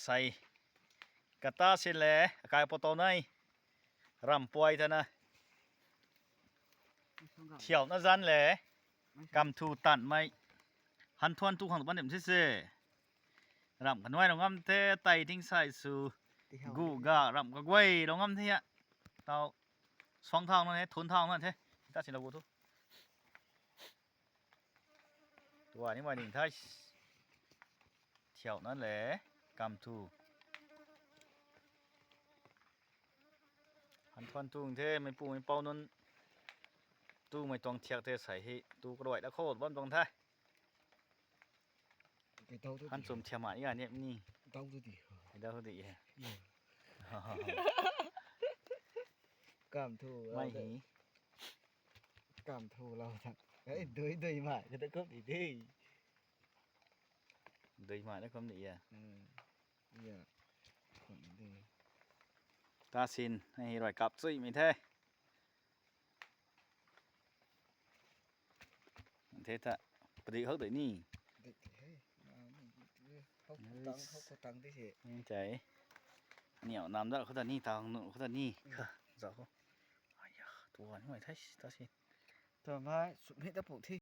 ใส่กระตาเสร็จแล้วกายปตในรำป่วยเถอะนะเที่ยวนั่นจันแหละกำทูตันไม่หันทวนทุกของบ้านเด็มเซ่รำกันไว้ลงงำเทไตทิ้งใส่สู่กูการำกันไว้ลงงำเทะเตาสองทางนั่นเองทุนทางนั่นเทตาสิเรากูทุตัวนี้มาหนึ่งท้ายเที่ยวนั่นแหละกำทูหันทวนทุกเทไม่ปูไม่เป่านั่นตู้ไม่ต้องเทียกเทใส่ให้ตู้กระโดดแล้วโคตรบ้านตรงท้ายหันสมเทียมอีกอันเนี่ยนี่เดาตัวดีกามทู ไม่หี กามทูเราทักเฮ้ยดุยมาจะได้ครบดีดี đời mà nó không đi à dạ còn đi ta xin hay rồi cặp suy mình thế ta đi hết tới nì không có tăng thế gì chạy nhiều nằm đó không ta nì tao nụ không ta nì rõ không ai da tua nó mày thấy ta xin thoải mái sụp hết đắp bộ thi